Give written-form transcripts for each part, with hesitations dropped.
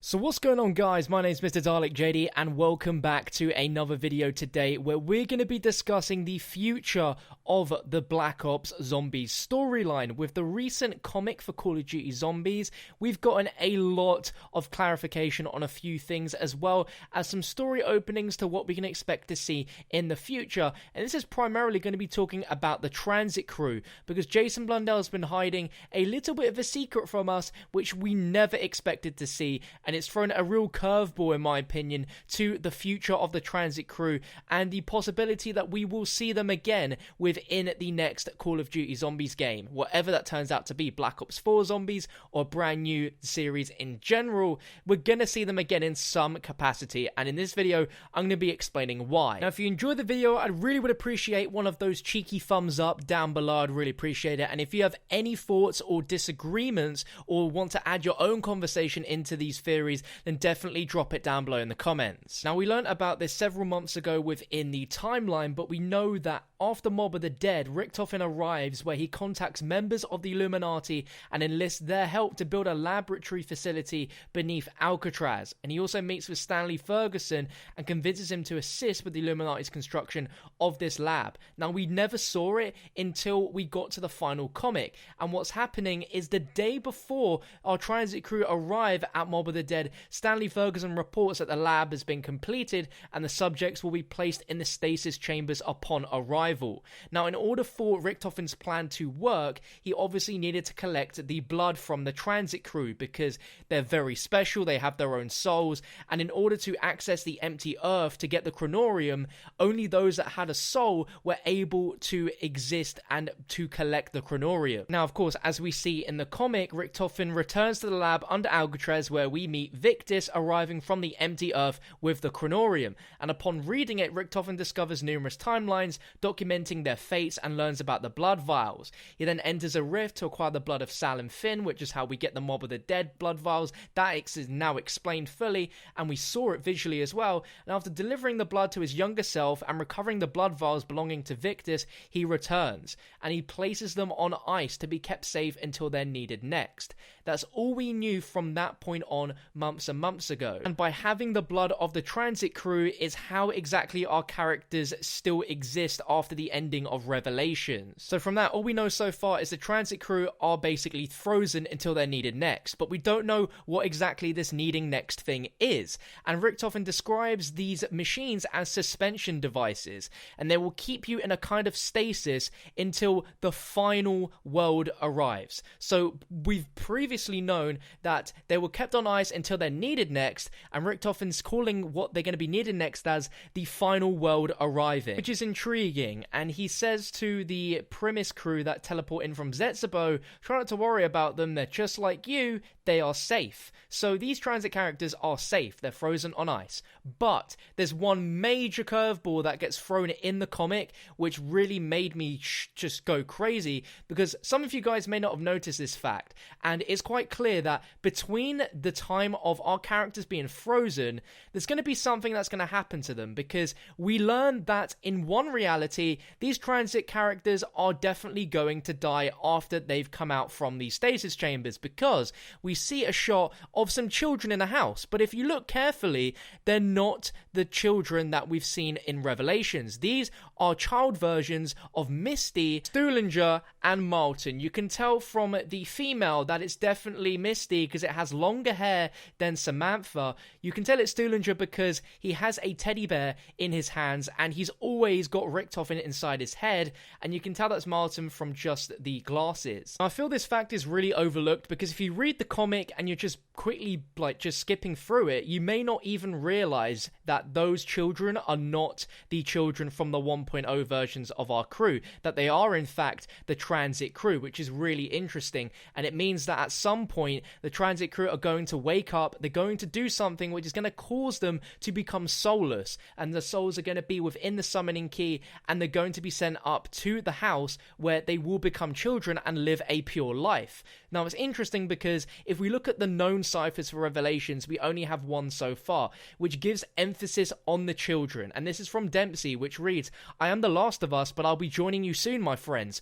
So what's going on, guys? My name's MrDalekJD and welcome back to another video today where we're going to be discussing the future of the Black Ops Zombies storyline. With the recent comic for Call of Duty Zombies, we've gotten a lot of clarification on a few things, as well as some story openings to what we can expect to see in the future. And this is primarily going to be talking about the TRANZIT crew, because Jason Blundell's been hiding a little bit of a secret from us, which we never expected to see, and it's thrown a real curveball, in my opinion, to the future of the TRANZIT crew and the possibility that we will see them again within the next Call of Duty Zombies game. Whatever that turns out to be, Black Ops 4 Zombies or a brand new series in general, we're going to see them again in some capacity, and in this video I'm going to be explaining why. Now, if you enjoyed the video, I really would appreciate one of those cheeky thumbs up down below. I'd really appreciate it. And if you have any thoughts or disagreements or want to add your own conversation into these theories, then definitely drop it down below in the comments. Now, we learned about this several months ago within the timeline, but we know that after Mob of the Dead, Richtofen arrives where he contacts members of the Illuminati and enlists their help to build a laboratory facility beneath Alcatraz. And he also meets with Stanley Ferguson and convinces him to assist with the Illuminati's construction of this lab. Now, we never saw it until we got to the final comic, and what's happening is the day before our TRANZIT crew arrive at Mob of the Dead, Stanley Ferguson reports that the lab has been completed and the subjects will be placed in the stasis chambers upon arrival. Now, in order for Richtofen's plan to work, he obviously needed to collect the blood from the TRANZIT crew because they're very special, they have their own souls, and in order to access the empty earth to get the chronorium, only those that had a soul were able to exist and to collect the chronorium. Now, of course, as we see in the comic, Richtofen returns to the lab under Alcatraz where we meet Victus arriving from the empty earth with the chronorium, and upon reading it, Richtofen discovers numerous timelines documenting their fates and learns about the blood vials. He then enters a rift to acquire the blood of Sal and Finn, which is how we get the Mob of the Dead blood vials. That is now explained fully, and we saw it visually as well. And after delivering the blood to his younger self and recovering the blood vials belonging to Victus, he returns, and he places them on ice to be kept safe until they're needed next. That's all we knew from that point on months and months ago. And by having the blood of the TRANZIT crew is how exactly our characters still exist after the ending of Revelations. So from that, all we know so far is the TRANZIT crew are basically frozen until they're needed next, but we don't know what exactly this needing next thing is. And Richtofen describes these machines as suspension devices, and they will keep you in a kind of stasis until the final world arrives. So we've previously known that they were kept on ice until they're needed next, and Richtofen's calling what they're going to be needed next as the final world arriving, which is intriguing. And he says to the Primus crew that teleport in from Zetsabo, try not to worry about them, they're just like you, they are safe. So these TRANZIT characters are safe, they're frozen on ice. But there's one major curveball that gets thrown in the comic, which really made me just go crazy, because some of you guys may not have noticed this fact, and it's quite clear that between the time of our characters being frozen, there's going to be something that's going to happen to them, because we learned that in one reality, these TRANZIT characters are definitely going to die after they've come out from these stasis chambers, because we see a shot of some children in a house, but if you look carefully, they're not the children that we've seen in Revelations. These are child versions of Misty, Stuhlinger, and Martin. You can tell from the female that it's definitely Misty because it has longer hair than Samantha. You can tell it's Stuhlinger because he has a teddy bear in his hands and he's always got Richtofen inside his head, and you can tell that's Martin from just the glasses. I feel this fact is really overlooked because if you read the comic and you're just quickly just skipping through it, you may not even realize that those children are not the children from the 1.0 versions of our crew, that they are in fact the TRANZIT crew, which is really interesting. And it means that at some point the TRANZIT crew are going to wake up, they're going to do something which is going to cause them to become soulless, and the souls are going to be within the summoning key, and they're going to be sent up to the house where they will become children and live a pure life. Now, it's interesting because if we look at the known ciphers for Revelations, we only have one so far, which gives emphasis on the children. And this is from Dempsey, which reads, "I am the last of us, but I'll be joining you soon, my friends.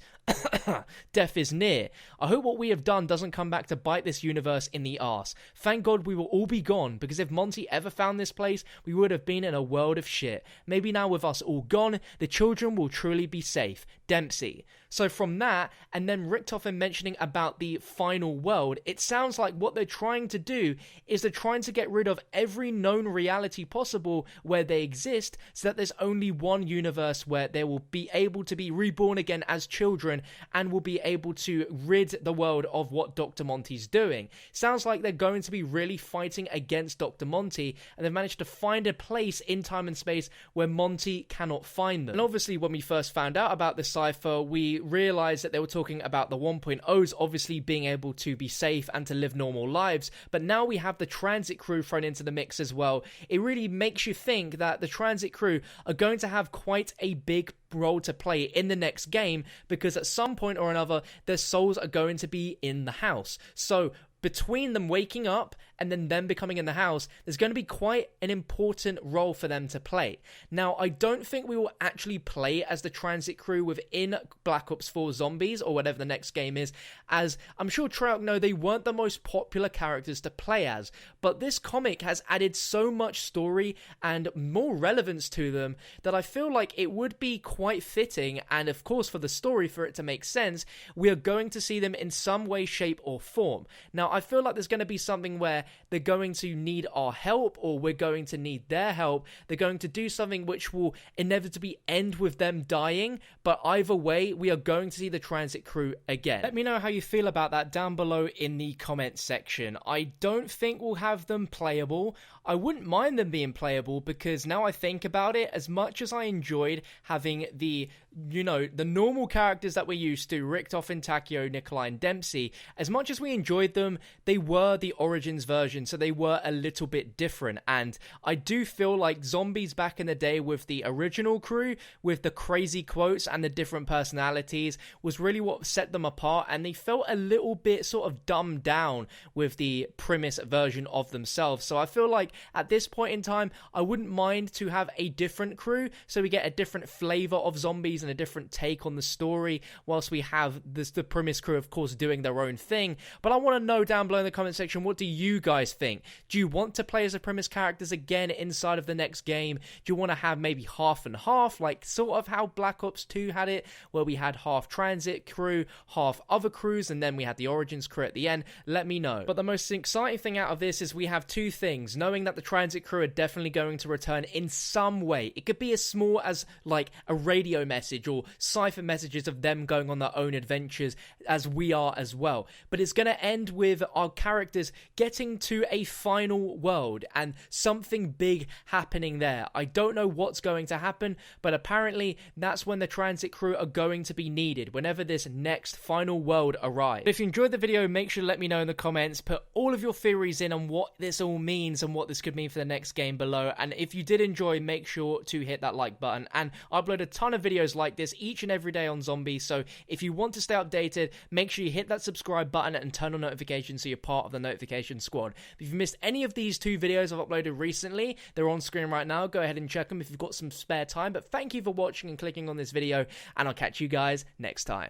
Death is near. I hope what we have done doesn't come back to bite this universe in the arse. Thank God we will all be gone, because if Monty ever found this place, we would have been in a world of shit. Maybe now with us all gone, the children will truly be safe. Dempsey." So from that, and then Richtofen mentioning about the final world, it sounds like what they're trying to do is they're trying to get rid of every known reality possible where they exist, so that there's only one universe where they will be able to be reborn again as children and will be able to rid the world of what Dr. Monty's doing. Sounds like they're going to be really fighting against Dr. Monty, and they've managed to find a place in time and space where Monty cannot find them. And obviously when we first found out about the cipher, we realized that they were talking about the 1.0s obviously being able to be safe and to live normal lives, but now we have the transit crew thrown into the mix as well. It really makes you think that the transit crew are going to have quite a big role to play in the next game, because at some point or another their souls are going to be in the house. So between them waking up and then them becoming in the house, there's going to be quite an important role for them to play. Now, I don't think we will actually play as the transit crew within Black Ops 4 Zombies, or whatever the next game is, as I'm sure Treyarch know they weren't the most popular characters to play as, but this comic has added so much story and more relevance to them that I feel like it would be quite fitting, and of course for the story, for it to make sense, we are going to see them in some way, shape or form. Now, I feel like there's going to be something where they're going to need our help, or we're going to need their help. They're going to do something which will inevitably end with them dying, but either way, we are going to see the transit crew again. Let me know how you feel about that down below in the comments section. I don't think we'll have them playable. I wouldn't mind them being playable, because now I think about it, as much as I enjoyed having the normal characters that we're used to, Richtofen, Takeo, Nikolai, and Dempsey, as much as we enjoyed them, they were the Origins version, so they were a little bit different. And I do feel like Zombies back in the day with the original crew, with the crazy quotes and the different personalities, was really what set them apart, and they felt a little bit sort of dumbed down with the premise version of themselves. So I feel like at this point in time, I wouldn't mind to have a different crew, so we get a different flavor of Zombies and a different take on the story, whilst we have the premise crew, of course, doing their own thing. But I want to know down below in the comment section, what do you guys think? Do you want to play as the premise characters again inside of the next game? Do you want to have maybe half and half, like sort of how Black Ops 2 had it, where we had half transit crew, half other crews, and then we had the Origins crew at the end? Let me know. But the most exciting thing out of this is we have two things. Knowing that the transit crew are definitely going to return in some way. It could be as small as like a radio message or cipher messages of them going on their own adventures, as we are as well. But it's going to end with our characters getting to a final world and something big happening there. I don't know what's going to happen, but apparently that's when the transit crew are going to be needed, whenever this next final world arrives. If you enjoyed the video, make sure to let me know in the comments. Put all of your theories in on what this all means and what this could mean for the next game below. And if you did enjoy, make sure to hit that like button. And I upload a ton of videos like this each and every day on Zombies, so if you want to stay updated, make sure you hit that subscribe button and turn on notifications so you're part of the notification squad. If you've missed any of these two videos I've uploaded recently, they're on screen right now. Go ahead and check them if you've got some spare time. But thank you for watching and clicking on this video, and I'll catch you guys next time.